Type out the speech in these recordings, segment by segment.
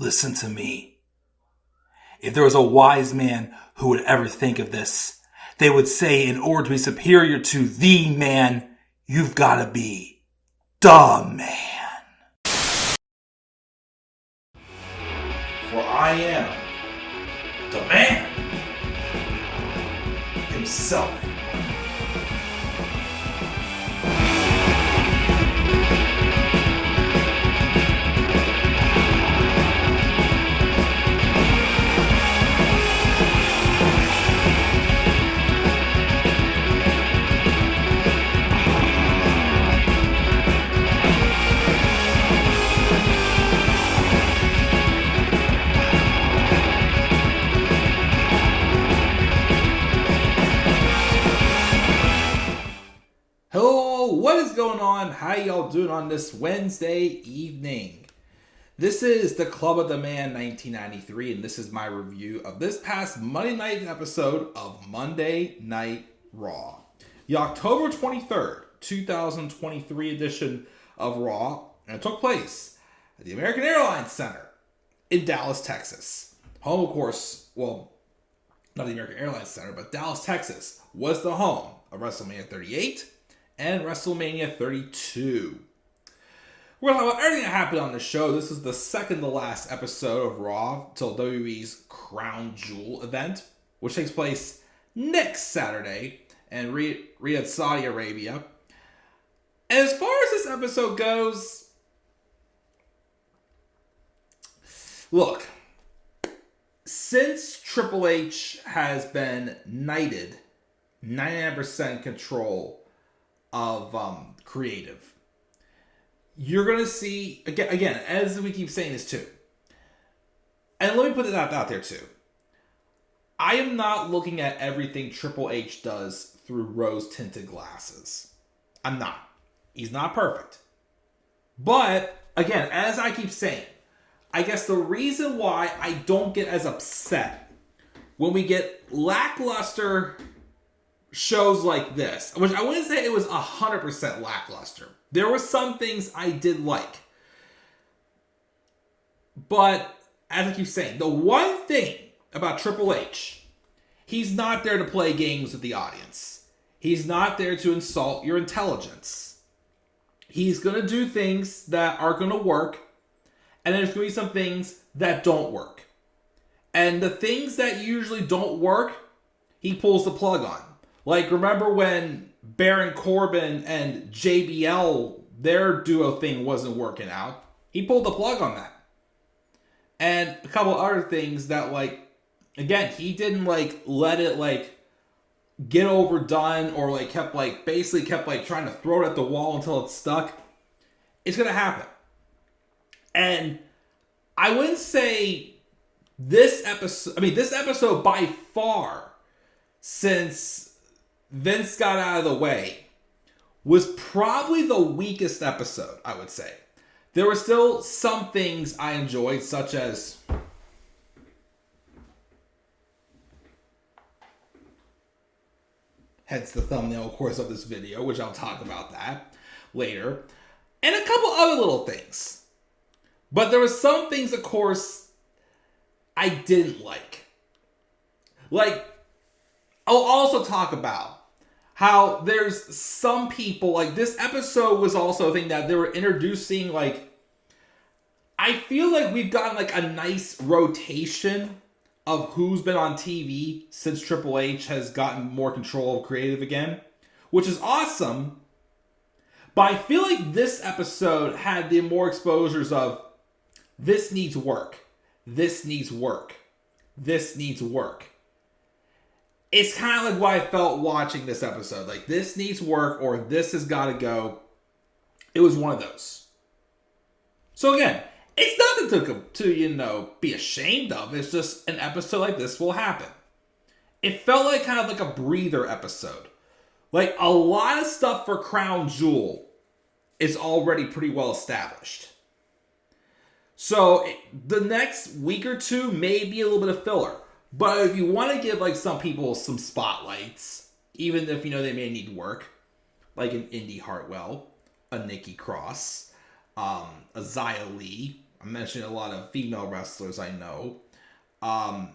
Listen to me. If there was a wise man who would ever think of this, they would say in order to be superior to the man, you've got to be the man. For I am the man himself. Hello, what is going on? How y'all doing on this Wednesday evening? This is the Club of the Man 1993, and this is my review of this past Monday night episode of Monday Night Raw. The October 23rd, 2023 edition of Raw, and it took place at the American Airlines Center in Dallas, Texas. Home, of course, well, not the American Airlines Center, but Dallas, Texas was the home of WrestleMania 38 and WrestleMania 32. We're going to talk about everything that happened on the show. This is the second to last episode of Raw till WWE's Crown Jewel event, which takes place next Saturday in Riyadh, Saudi Arabia. And as far as this episode goes, look, since Triple H has been knighted 99% control of creative, you're going to see, again, as we keep saying this too, and let me put it out there too, I am not looking at everything Triple H does through rose-tinted glasses. I'm not. He's not perfect. But, again, as I keep saying, I guess the reason why I don't get as upset when we get lackluster shows like this, which I wouldn't say it was 100% lackluster. There were some things I did like. But, as I keep saying, the one thing about Triple H, he's not there to play games with the audience. He's not there to insult your intelligence. He's going to do things that are going to work, and there's going to be some things that don't work. And the things that usually don't work, he pulls the plug on. Like, remember when Baron Corbin and JBL, their duo thing wasn't working out? He pulled the plug on that. And a couple other things that, like, again, he didn't, like, let it, like, get overdone or, like, kept trying to throw it at the wall until it stuck. It's going to happen. And I wouldn't say this episode by far, since Vince got out of the way, was probably the weakest episode, I would say. There were still some things I enjoyed, such as hence the thumbnail, of course, of this video, which I'll talk about that later, and a couple other little things. But there were some things, of course, I didn't like. Like, I'll also talk about how there's some people, like, this episode was also a thing that they were introducing, like, I feel like we've gotten, like, a nice rotation of who's been on TV since Triple H has gotten more control of creative again, which is awesome. But I feel like this episode had the more exposures of, this needs work, this needs work, this needs work. It's kind of like what I felt watching this episode. Like, this needs work, or this has got to go. It was one of those. So again, it's nothing to be ashamed of. It's just an episode like this will happen. It felt like kind of like a breather episode. Like, a lot of stuff for Crown Jewel is already pretty well established. So the next week or two may be a little bit of filler. But if you want to give, like, some people some spotlights, even if, they may need work, like an Indi Hartwell, a Nikki Cross, a Xia Li, I'm mentioning a lot of female wrestlers I know. A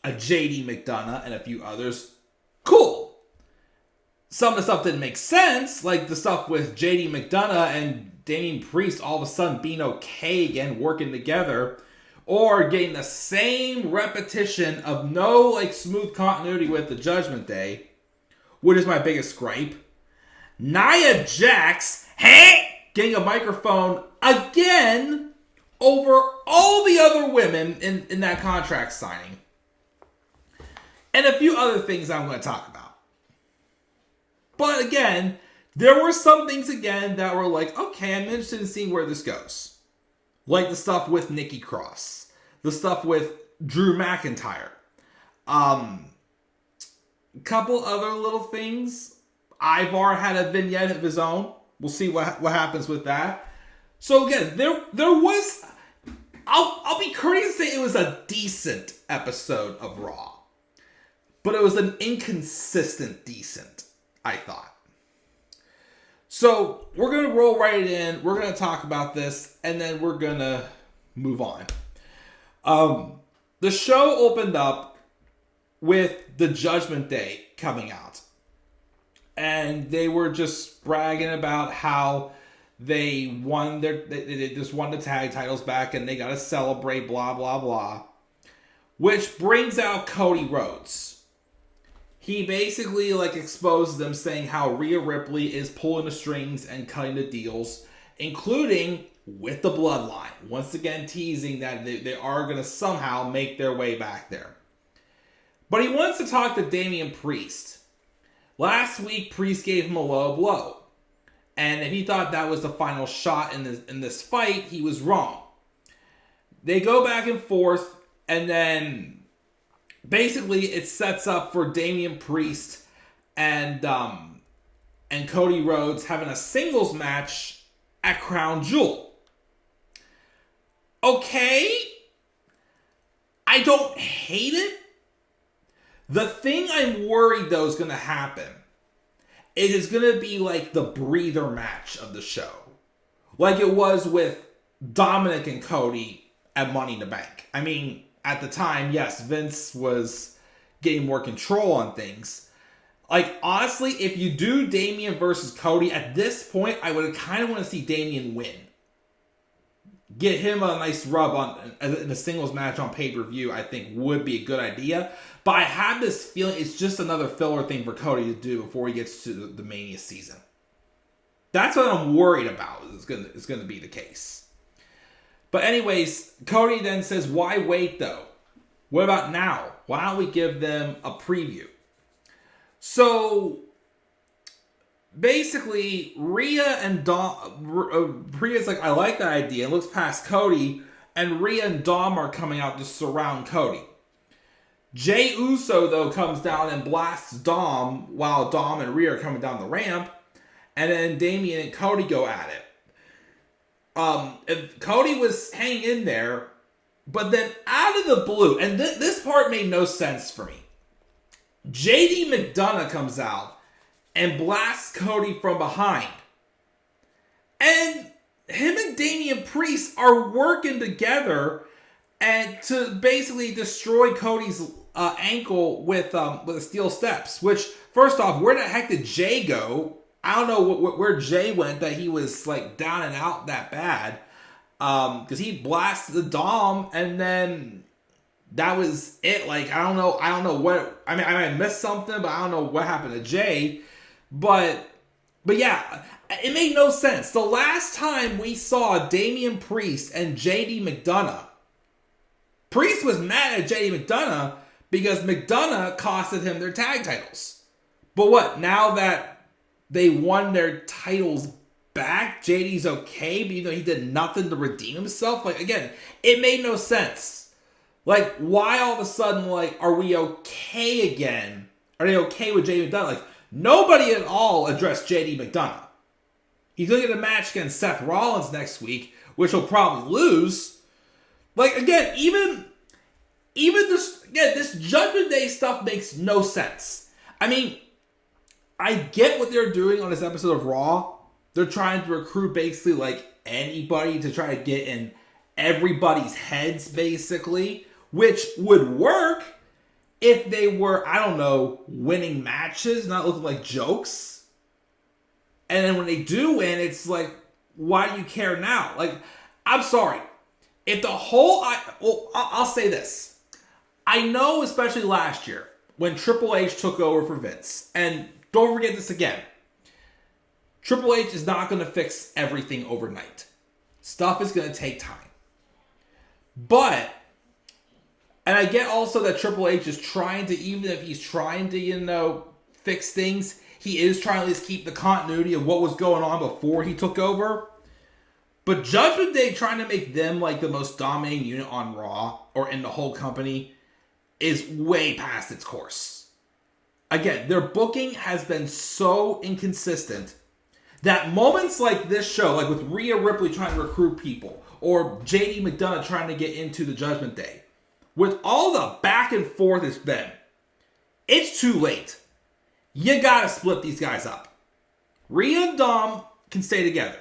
JD McDonough and a few others. Cool. Some of the stuff didn't make sense, like the stuff with JD McDonough and Damian Priest all of a sudden being okay again, working together, or getting the same repetition of no like smooth continuity with the Judgment Day, which is my biggest gripe. Nia Jax, getting a microphone again over all the other women in that contract signing. And a few other things I'm going to talk about. But again, there were some things again that were like, okay, I'm interested in seeing where this goes. Like the stuff with Nikki Cross. The stuff with Drew McIntyre. Couple other little things. Ivar had a vignette of his own. We'll see what happens with that. So again, there was... I'll be courteous to say it was a decent episode of Raw. But it was an inconsistent decent, I thought. So, we're going to roll right in. We're going to talk about this. And then we're going to move on. The show opened up with the Judgment Day coming out. And they were just bragging about how they won they just won the tag titles back. And they got to celebrate, blah, blah, blah. Which brings out Cody Rhodes. He basically exposes them, saying how Rhea Ripley is pulling the strings and cutting the deals, including with the Bloodline. Once again teasing that they are going to somehow make their way back there. But he wants to talk to Damian Priest. Last week, Priest gave him a low blow. And if he thought that was the final shot in this fight, he was wrong. They go back and forth, and then... basically, it sets up for Damian Priest and Cody Rhodes having a singles match at Crown Jewel. Okay, I don't hate it. The thing I'm worried though is going to happen. It is going to be like the breather match of the show, like it was with Dominic and Cody at Money in the Bank. I mean. At the time, yes, Vince was getting more control on things. Honestly, if you do Damian versus Cody, at this point, I would kind of want to see Damian win. Get him a nice rub in a singles match on pay-per-view, I think would be a good idea. But I have this feeling it's just another filler thing for Cody to do before he gets to the Mania season. That's what I'm worried about is going to be the case. But anyways, Cody then says, why wait though? What about now? Why don't we give them a preview? So, basically, Rhea and Dom... Rhea's like, I like that idea. And looks past Cody. And Rhea and Dom are coming out to surround Cody. Jey Uso, though, comes down and blasts Dom while Dom and Rhea are coming down the ramp. And then Damian and Cody go at it. If Cody was hanging in there, but then out of the blue, and this part made no sense for me. JD McDonough comes out and blasts Cody from behind. And him and Damian Priest are working together and to basically destroy Cody's ankle with steel steps. Which, first off, where the heck did Jay go? I don't know where Jay went that he was down and out that bad. Because he blasted the Dom and then that was it. I don't know what, I mean, I might missed something, but I don't know what happened to Jay. But yeah, it made no sense. The last time we saw Damian Priest and JD McDonough, Priest was mad at JD McDonough because McDonough costed him their tag titles. But what, now that they won their titles back, JD's okay, but even though he did nothing to redeem himself? Again, it made no sense. Why all of a sudden, are we okay again? Are they okay with JD McDonough? Nobody at all addressed JD McDonough. He's going to get a match against Seth Rollins next week, which he'll probably lose. Again, even this Judgment Day stuff makes no sense. I mean, I get what they're doing on this episode of Raw. They're trying to recruit basically anybody to try to get in everybody's heads, basically, which would work if they were, I don't know, winning matches, not looking like jokes. And then when they do win, it's like, why do you care now? Like, I'm sorry. If the whole... I'll say this. I know, especially last year, when Triple H took over for Vince, and don't forget this again, Triple H is not going to fix everything overnight. Stuff is going to take time. But, and I get also that Triple H is trying to, even if he's trying to, fix things, he is trying to at least keep the continuity of what was going on before he took over. But Judgment Day trying to make them like the most dominating unit on Raw, or in the whole company, is way past its course. Again, their booking has been so inconsistent that moments like this show, like with Rhea Ripley trying to recruit people, or JD McDonough trying to get into the Judgment Day, with all the back and forth it's been, it's too late. You gotta split these guys up. Rhea and Dom can stay together.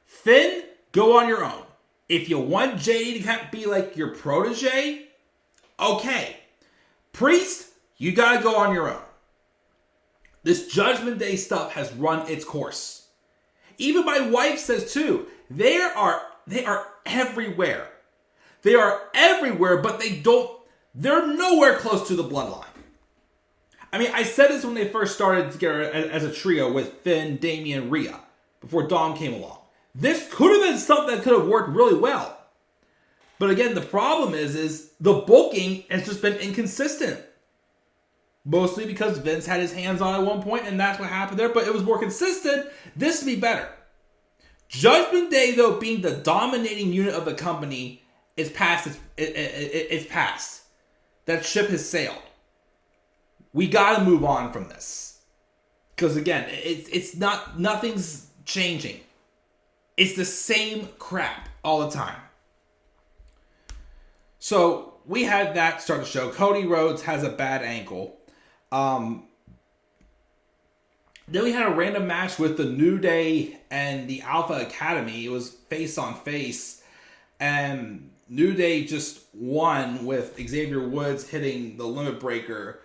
Finn, go on your own. If you want JD to be like your protege, okay. Priest, you gotta go on your own. This Judgment Day stuff has run its course. Even my wife says too, they are everywhere. They are everywhere, but they're nowhere close to the bloodline. I mean, I said this when they first started together as a trio with Finn, Damian, Rhea, before Dom came along. This could have been something that could have worked really well. But again, the problem is the booking has just been inconsistent. Mostly because Vince had his hands on it at one point, and that's what happened there. But it was more consistent. This would be better. Judgment Day, though, being the dominating unit of the company, is past. It's past. That ship has sailed. We got to move on from this, because again, it's not. Nothing's changing. It's the same crap all the time. So we had that start the show. Cody Rhodes has a bad ankle. Then we had a random match with the New Day and the Alpha Academy. It was face on face. And New Day just won with Xavier Woods hitting the limit breaker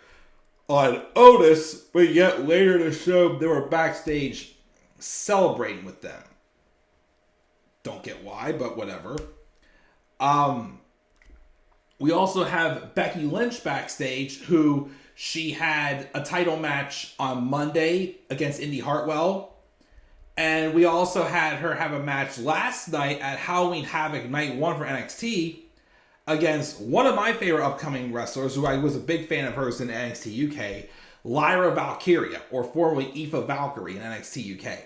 on Otis. But yet later in the show, they were backstage celebrating with them. Don't get why, but whatever. We also have Becky Lynch backstage, who she had a title match on Monday against Indi Hartwell. And we also had her have a match last night at Halloween Havoc Night 1 for NXT against one of my favorite upcoming wrestlers, who I was a big fan of hers in NXT UK, Lyra Valkyria, or formerly Aoife Valkyrie in NXT UK.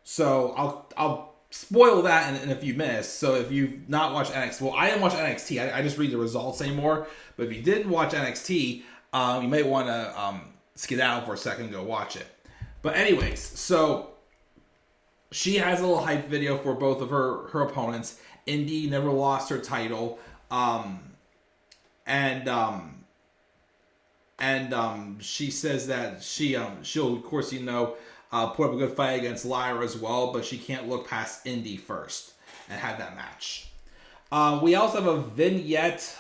So I'll spoil that in a few minutes. So if you've not watched NXT, well, I didn't watch NXT. I just read the results anymore. But if you didn't watch NXT, you may want to skedaddle for a second and go watch it. But anyways, so she has a little hype video for both of her opponents. Indi never lost her title. She says that she'll of course put up a good fight against Lyra as well, but she can't look past Indi first and have that match. We also have a vignette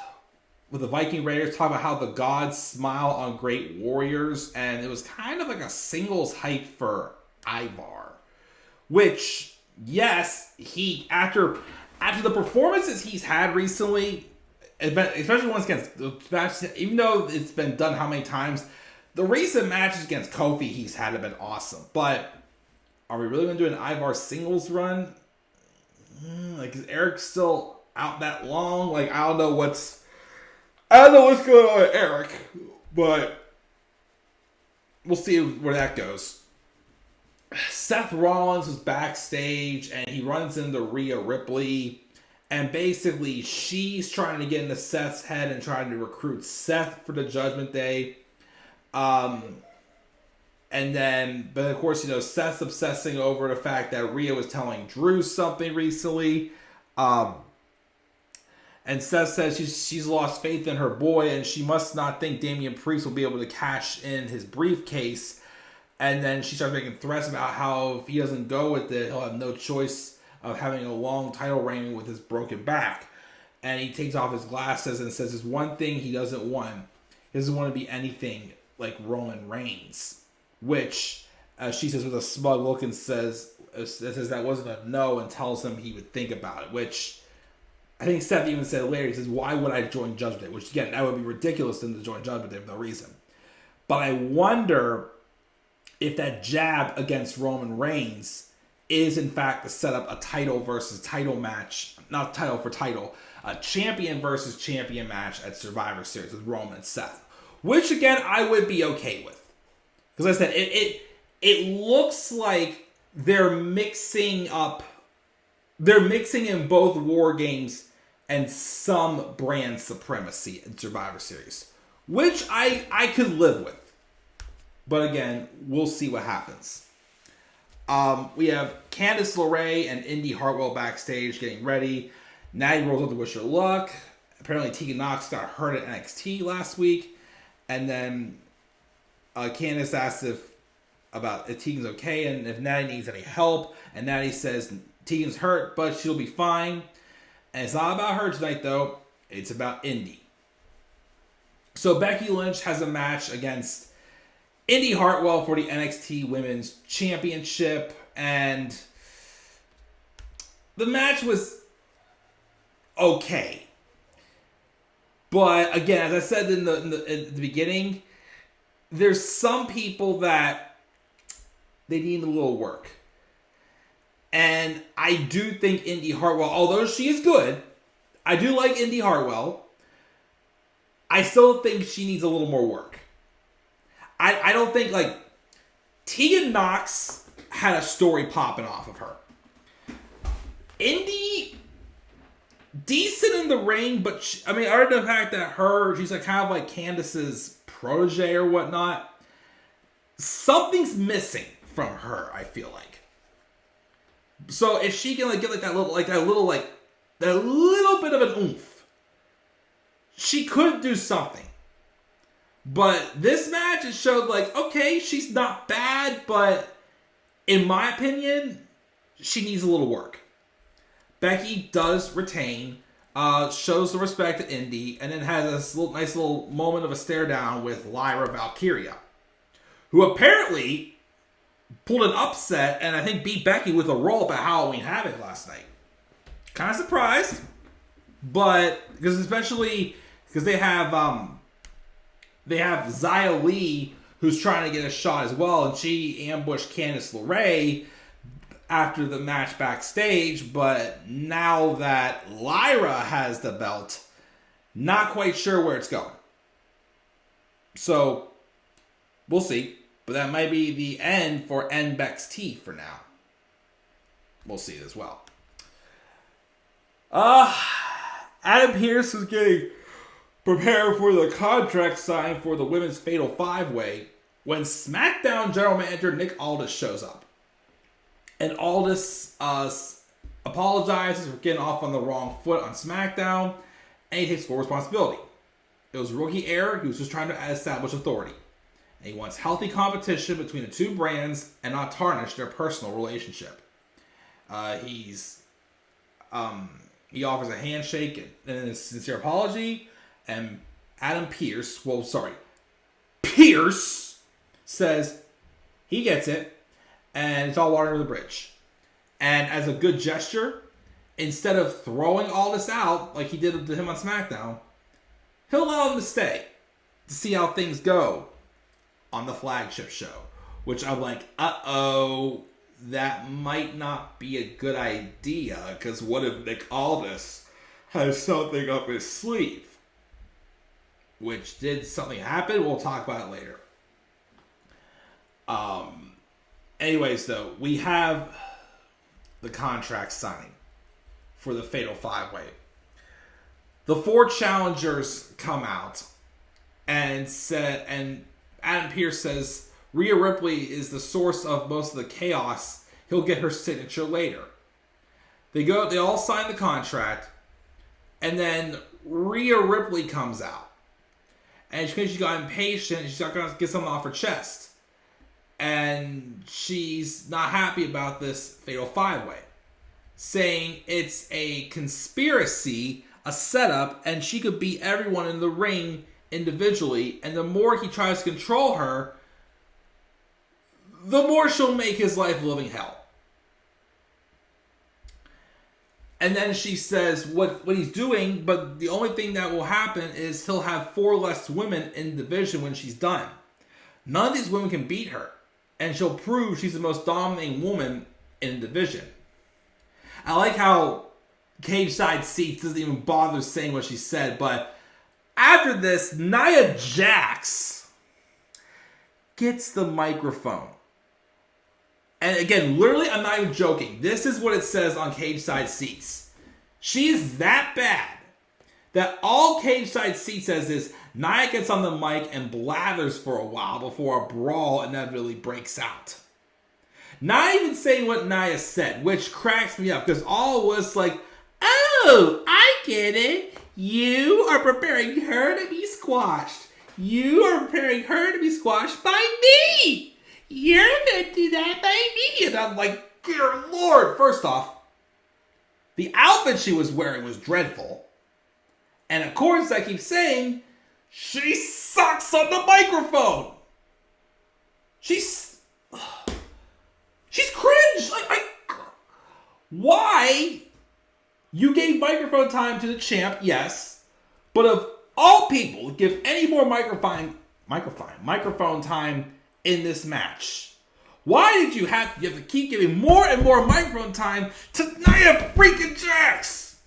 with the Viking Raiders talking about how the gods smile on great warriors, and it was kind of like a singles hype for Ivar, which, yes, he after the performances he's had recently, especially ones against the matches, even though it's been done how many times, the recent matches against Kofi he's had have been awesome. But are we really going to do an Ivar singles run? Like, is Eric still out that long? Like, I don't know what's going on with Eric, but we'll see where that goes. Seth Rollins was backstage, and he runs into Rhea Ripley, and basically she's trying to get into Seth's head and trying to recruit Seth for the Judgment Day. But of course, Seth's obsessing over the fact that Rhea was telling Drew something recently. And Seth says she's lost faith in her boy, and she must not think Damian Priest will be able to cash in his briefcase. And then she starts making threats about how if he doesn't go with it, he'll have no choice of having a long title reign with his broken back. And he takes off his glasses and says there's one thing he doesn't want. He doesn't want to be anything like Roman Reigns. Which, she says with a smug look and says that wasn't a no, and tells him he would think about it. Which, I think Seth even said later, he says, why would I join Judgment Day? Which, again, that would be ridiculous to join Judgment Day for no reason. But I wonder if that jab against Roman Reigns is, in fact, to set up a title versus title match. Not title for title. A champion versus champion match at Survivor Series with Roman and Seth. Which, again, I would be okay with. Because I said, it looks like they're mixing in both War Games and some brand supremacy in Survivor Series. Which I could live with. But again, we'll see what happens. We have Candice LeRae and Indi Hartwell backstage getting ready. Natty rolls up to wish her luck. Apparently Tegan Nox got hurt at NXT last week. And then Candice asks if Tegan's okay and if Natty needs any help. And Natty says Tegan's hurt, but she'll be fine. And it's not about her tonight, though. It's about Indi. So Becky Lynch has a match against Indi Hartwell for the NXT Women's Championship. And the match was okay. But again, as I said in the beginning, there's some people that they need a little work. And I do think Indi Hartwell, although she is good, I do like Indi Hartwell. I still think she needs a little more work. I don't think, like, Tegan Nox had a story popping off of her. Indi, decent in the ring, but I heard the fact that she's like kind of like Candice's protege or whatnot. Something's missing from her, I feel like. So if she can get that little bit of an oomph, she could do something. But this match, it showed okay, she's not bad, but in my opinion, she needs a little work. Becky does retain, shows the respect to Indi, and then has this nice little moment of a stare down with Lyra Valkyria, who apparently pulled an upset and I think beat Becky with a roll at Halloween Havoc last night. Kind of surprised, but especially because they have Xia Li, who's trying to get a shot as well, and she ambushed Candice LeRae after the match backstage, but now that Lyra has the belt, not quite sure where it's going. So, we'll see. But that might be the end for NXT for now. We'll see as well. Adam Pearce is getting prepared for the contract sign for the Women's Fatal 5-Way when SmackDown General Manager Nick Aldis shows up. And Aldis apologizes for getting off on the wrong foot on SmackDown, and he takes full responsibility. It was rookie error. He was just trying to establish authority. And he wants healthy competition between the two brands and not tarnish their personal relationship. He offers a handshake and a sincere apology, and Pearce says he gets it, and it's all water under the bridge. And as a good gesture, instead of throwing all this out like he did to him on SmackDown, he'll allow him to stay to see how things go on the flagship show. Which I'm like, that might not be a good idea, because what if Nick Aldis has something up his sleeve? Which, did something happen? We'll talk about it later. Anyways, though, we have the contract signing for the Fatal 5-Way. The 4 challengers come out and Adam Pearce says Rhea Ripley is the source of most of the chaos. He'll get her signature later. They all sign the contract, and then Rhea Ripley comes out. And she got impatient, and she's not going to get something off her chest. And she's not happy about this Fatal 5-Way. saying it's a conspiracy, a setup, and she could beat everyone in the ring individually. And the more he tries to control her, the more she'll make his life a living hell. And then she says what he's doing, but the only thing that will happen is he'll have 4 less women in the division when she's done. None of these women can beat her. And she'll prove she's the most dominating woman in the division. I like how Cage Side Seats doesn't even bother saying what she said, but after this, Nia Jax gets the microphone. And again, literally, I'm not even joking. This is what it says on Cage Side Seats. She is that bad that all Cage Side Seats says is Nia gets on the mic and blathers for a while before a brawl inevitably breaks out. Not even saying what Nia said, which cracks me up because all was like, oh, I get it. You are preparing her to be squashed. You are preparing her to be squashed by me. You're going to do that by me. And I'm like, dear Lord. First off, the outfit she was wearing was dreadful. And of course, I keep saying, she sucks on the microphone. She's cringe. Why? You gave microphone time to the champ, yes. But of all people, give any more microphone time in this match. Why did you have to keep giving more and more microphone time to Nia freaking Jax?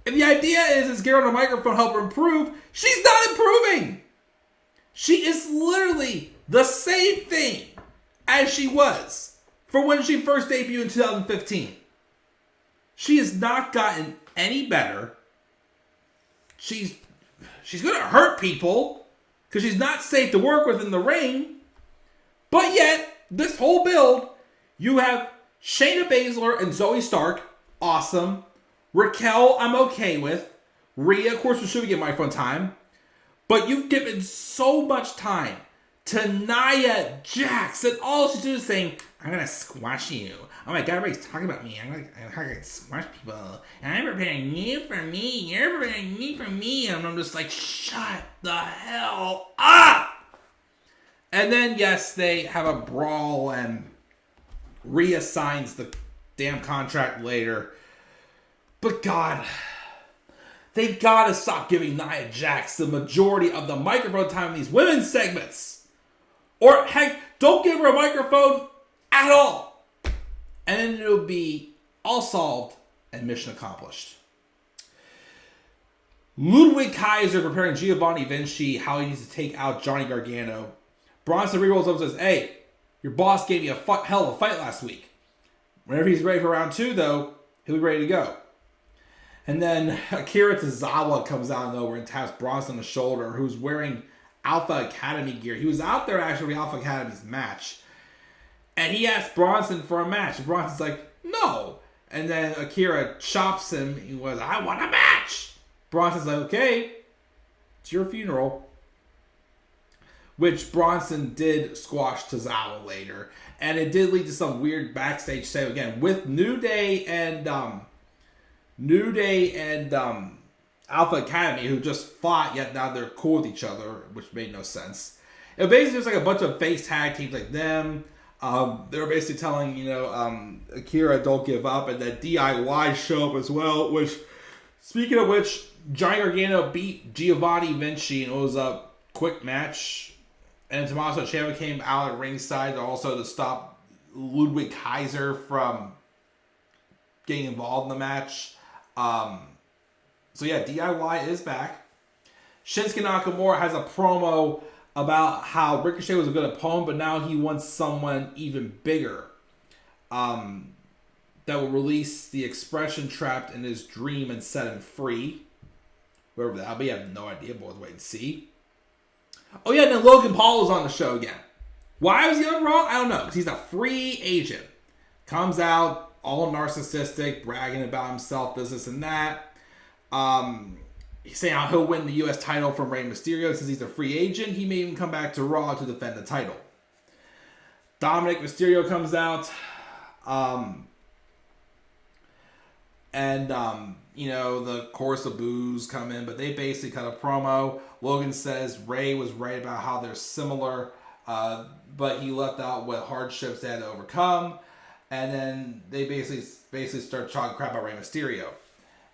If the idea is get her on the microphone, help her improve, she's not improving. She is literally the same thing as she was for when she first debuted in 2015. She has not gotten any better. She's going to hurt people because she's not safe to work with in the ring. But yet, this whole build, you have Shayna Baszler and Zoe Stark. Awesome. Raquel, I'm okay with. Rhea, of course, we should get microphone time. But you've given so much time to Nia Jax, and all she's doing is saying, I'm going to squash you. Oh my God, everybody's talking about me. I'm going to squash people. And I'm preparing you for me. You're preparing me for me. And I'm just like, shut the hell up. And then, yes, they have a brawl, and Rhea signs the damn contract later. But God, they've got to stop giving Nia Jax the majority of the microphone time in these women's segments. Or, heck, don't give her a microphone at all. And then it'll be all solved and mission accomplished. Ludwig Kaiser preparing Giovanni Vinci how he needs to take out Johnny Gargano. Bronson re-rolls up and says, hey, your boss gave you a hell of a fight last week. Whenever he's ready for round 2, though, he'll be ready to go. And then Akira Tozawa comes out of nowhere and taps Bronson on the shoulder, who's wearing Alpha Academy gear. He was out there actually for Alpha Academy's match. And he asked Bronson for a match. And Bronson's like, no. And then Akira chops him. He was, I want a match. Bronson's like, okay, it's your funeral. Which Bronson did squash Tozawa later. And it did lead to some weird backstage stuff again with New Day and Alpha Academy, who just fought, yet now they're cool with each other, which made no sense. It basically was like a bunch of face tag teams like them. They were basically telling, Akira, don't give up, and then DIY show up as well, which, speaking of which, Johnny Gargano beat Giovanni Vinci, and it was a quick match. And Tommaso Ciampa came out at ringside also to stop Ludwig Kaiser from getting involved in the match. So yeah, DIY is back. Shinsuke Nakamura has a promo about how Ricochet was a good opponent, but now he wants someone even bigger that will release the expression trapped in his dream and set him free. Wherever that'll be, I have no idea, but we'll wait and see. Oh yeah, and then Logan Paul was on the show again. Why was he on Raw? I don't know, because he's a free agent. Comes out all narcissistic, bragging about himself, this and that. He's saying how he'll win the U.S. title from Rey Mysterio since he's a free agent. He may even come back to Raw to defend the title. Dominic Mysterio comes out. And, the chorus of boos come in, but they basically cut a promo. Logan says Ray was right about how they're similar, but he left out what hardships they had to overcome. And then they basically start talking crap about Rey Mysterio.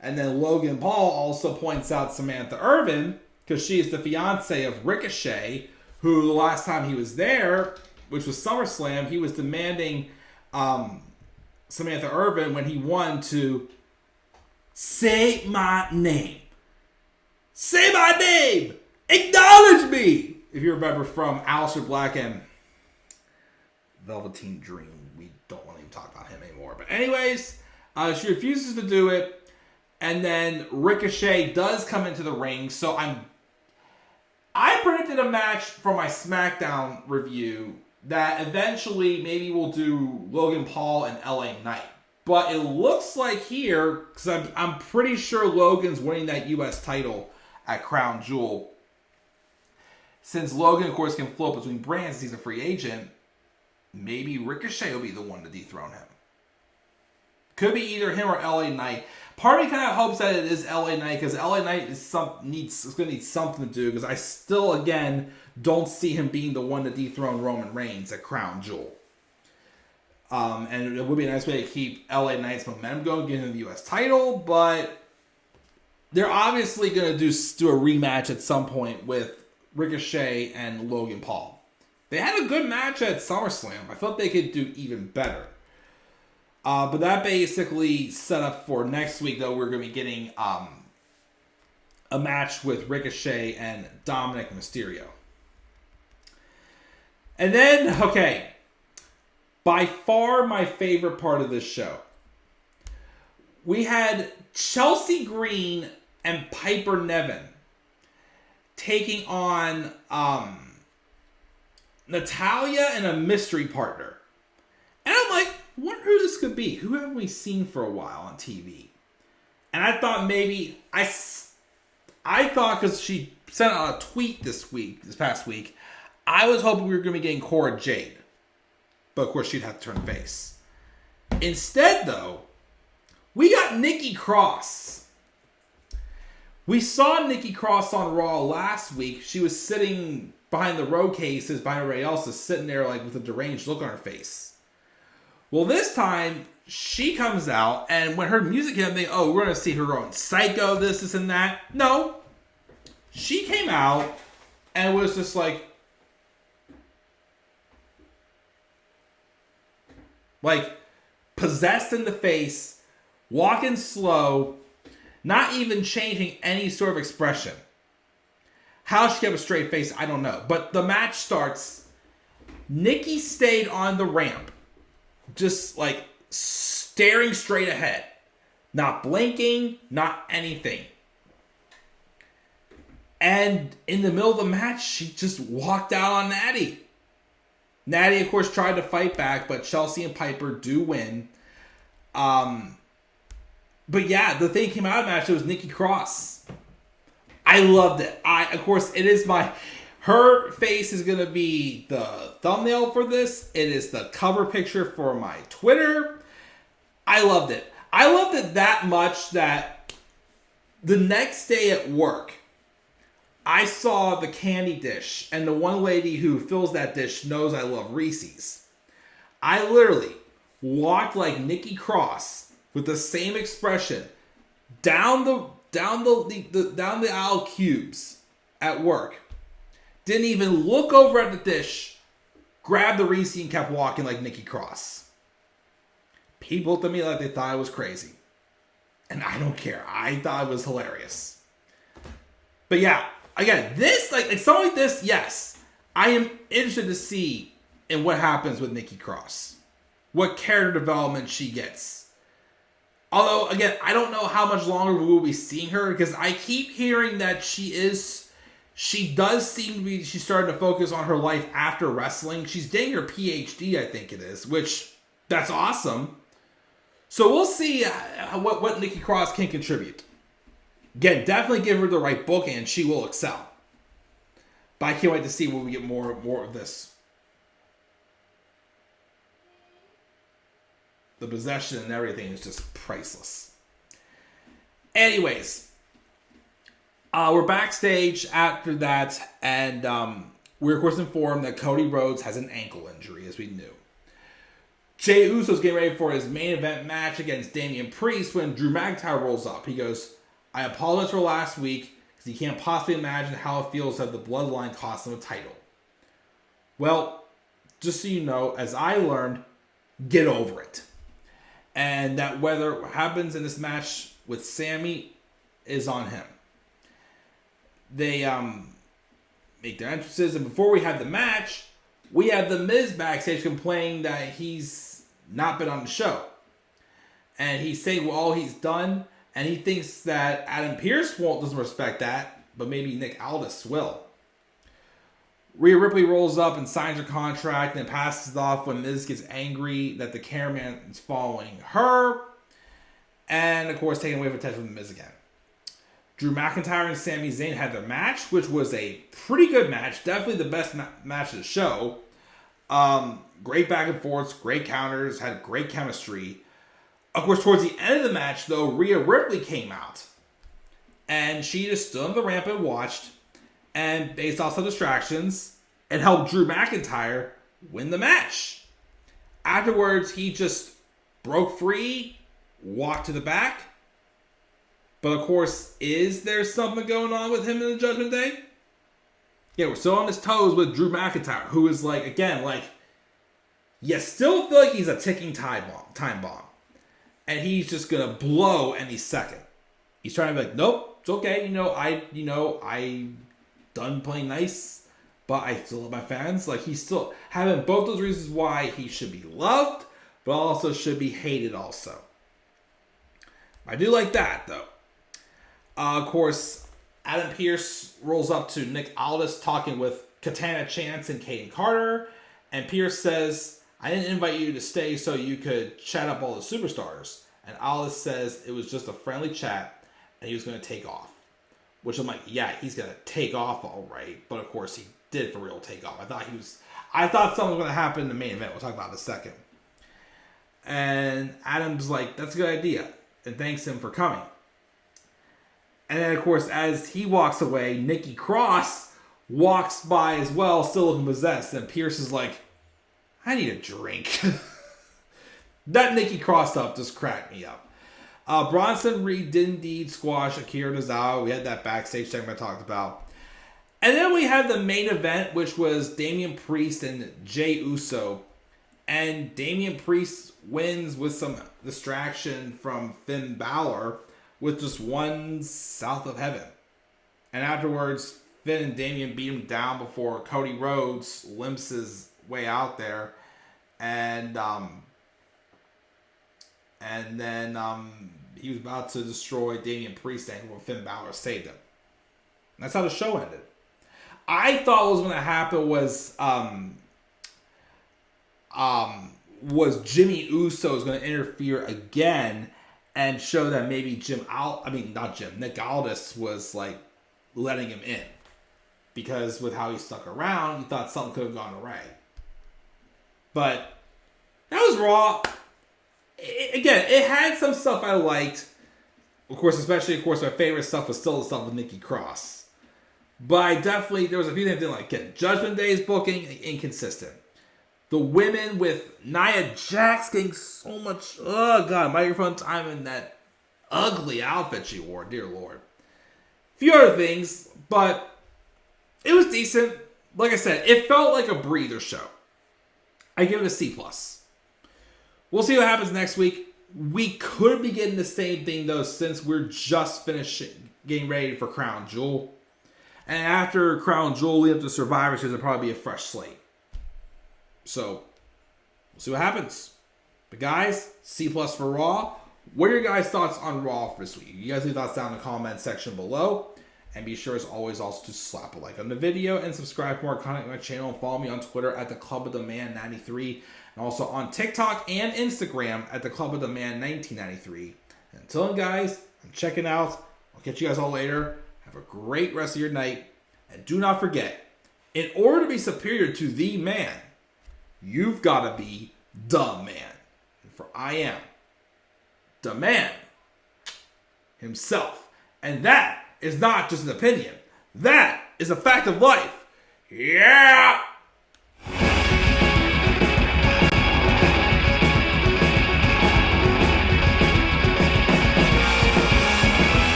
And then Logan Paul also points out Samantha Irvin, because she is the fiance of Ricochet, who the last time he was there, which was SummerSlam, he was demanding Samantha Irvin, when he won, to say my name. Say my name! Acknowledge me! If you remember from Aleister Black and Velveteen Dream, we don't want to even talk about him anymore. But anyways, she refuses to do it. And then Ricochet does come into the ring. So I predicted a match for my SmackDown review that eventually maybe we'll do Logan Paul and LA Knight. But it looks like here, because I'm pretty sure Logan's winning that U.S. title at Crown Jewel. Since Logan, of course, can float between brands, he's a free agent, maybe Ricochet will be the one to dethrone him. Could be either him or LA Knight. Part of me kind of hopes that it is LA Knight, because LA Knight is going to need something to do, because I still, again, don't see him being the one to dethrone Roman Reigns at Crown Jewel. And it would be a nice way to keep LA Knight's momentum going, getting him the U.S. title, but they're obviously going to do a rematch at some point with Ricochet and Logan Paul. They had a good match at SummerSlam. I thought they could do even better. But that basically set up for next week, though. We're going to be getting a match with Ricochet and Dominic Mysterio. And then, okay, by far my favorite part of this show. We had Chelsea Green and Piper Niven taking on Natalya and a mystery partner. And I'm like, wonder who this could be. Who haven't we seen for a while on TV? And I thought maybe, I thought because she sent out a tweet this past week, I was hoping we were going to be getting Cora Jade. But of course she'd have to turn face. Instead though, we got Nikki Cross. We saw Nikki Cross on Raw last week. She was sitting behind the row cases, behind everybody else, is sitting there like with a deranged look on her face. Well, this time, she comes out, and when her music hit, they we're going to see her going psycho, this, and that. No. She came out, and was just like possessed in the face, walking slow, not even changing any sort of expression. How she kept a straight face, I don't know. But the match starts. Nikki stayed on the ramp, just like staring straight ahead, not blinking, not anything. And in the middle of the match, she just walked out on Natty. Natty, of course, tried to fight back, but Chelsea and Piper do win. But yeah, the thing came out of the match, it was Nikki Cross. I loved it. Of course, it is her face is going to be the thumbnail for this. It is the cover picture for my Twitter. I loved it. I loved it that much that the next day at work, I saw the candy dish, and the one lady who fills that dish knows I love Reese's. I literally walked like Nikki Cross with the same expression down the aisle cubes at work. Didn't even look over at the dish, grabbed the Reese and kept walking like Nikki Cross. People looked at me like they thought I was crazy. And I don't care. I thought it was hilarious. But yeah, again, this, like something like this, yes. I am interested to see in what happens with Nikki Cross. What character development she gets. Although, again, I don't know how much longer we will be seeing her, because I keep hearing that she does seem to be, she's starting to focus on her life after wrestling. She's getting her PhD, I think it is, which, that's awesome. So we'll see what Nikki Cross can contribute. Again, definitely give her the right book and she will excel. But I can't wait to see when we get more of this. The possession and everything is just priceless. Anyways, we're backstage after that, and we're of course informed that Cody Rhodes has an ankle injury, as we knew. Jey Uso's getting ready for his main event match against Damian Priest when Drew McIntyre rolls up. He goes, I apologize for last week because he can't possibly imagine how it feels to have the bloodline cost him a title. Well, just so you know, as I learned, get over it. And that whether what happens in this match with Sami is on him. They make their entrances, and before we have the match, we have The Miz backstage complaining that he's not been on the show. And he's saying all he's done, and he thinks that Adam Pearce doesn't respect that, but maybe Nick Aldis will. Rhea Ripley rolls up and signs her contract and then passes it off when Miz gets angry that the cameraman is following her. And, of course, taking away from attention from The Miz again. Drew McIntyre and Sami Zayn had their match, which was a pretty good match. Definitely the best match of the show. Great back and forths, great counters, had great chemistry. Of course, towards the end of the match, though, Rhea Ripley came out. And she just stood on the ramp and watched. And based off some distractions, it helped Drew McIntyre win the match. Afterwards, he just broke free, walked to the back. But of course, is there something going on with him in the Judgment Day? Yeah, we're still on his toes with Drew McIntyre, who is like, again, like, you still feel like he's a ticking time bomb. And he's just going to blow any second. He's trying to be like, nope, it's okay. I done playing nice, but I still love my fans. Like, he's still having both those reasons why he should be loved, but also should be hated also. I do like that, though. Of course, Adam Pearce rolls up to Nick Aldis talking with Katana Chance and Caden Carter. And Pearce says, I didn't invite you to stay so you could chat up all the superstars. And Aldis says it was just a friendly chat and he was going to take off. Which I'm like, yeah, he's going to take off all right. But of course, he did for real take off. I thought something was going to happen in the main event. We'll talk about it in a second. And Adam's like, that's a good idea. And thanks him for coming. And then, of course, as he walks away, Nikki Cross walks by as well, still looking possessed. And Pearce is like, I need a drink. That Nikki Cross stuff just cracked me up. Bronson Reed did indeed squash Akira Tozawa. We had that backstage segment I talked about. And then we had the main event, which was Damian Priest and Jey Uso. And Damian Priest wins with some distraction from Finn Balor with just one south of heaven. And afterwards, Finn and Damian beat him down before Cody Rhodes limps his way out there. And then he was about to destroy Damian Priest when Finn Balor saved him. And that's how the show ended. I thought what was going to happen was Jimmy Uso was going to interfere again and show that maybe Nick Aldis was like letting him in. Because with how he stuck around, you thought something could have gone awry. But that was Raw. It had some stuff I liked. Of course, my favorite stuff was still the stuff with Nikki Cross. But there was a few things I didn't like. Again, Judgment Day's booking, inconsistent. The women with Nia Jax getting so much, microphone time in that ugly outfit she wore, dear Lord. A few other things, but it was decent. Like I said, it felt like a breather show. I give it a C+. We'll see what happens next week. We could be getting the same thing, though, since we're just getting ready for Crown Jewel. And after Crown Jewel, lead up to Survivor Series, it'll probably be a fresh slate. So, we'll see what happens. But guys, C+ for Raw. What are your guys' thoughts on Raw for this week? You guys leave thoughts down in the comment section below. And be sure, as always, also to slap a like on the video and subscribe for more content on my channel. And follow me on Twitter at the Club of the Man 93. And also on TikTok and Instagram at the Club of the Man 1993. And until then, guys, I'm checking out. I'll catch you guys all later. Have a great rest of your night. And do not forget, in order to be superior to the man, you've got to be the man. And for I am the man. himself. And that is not just an opinion. That is a fact of life. Yeah!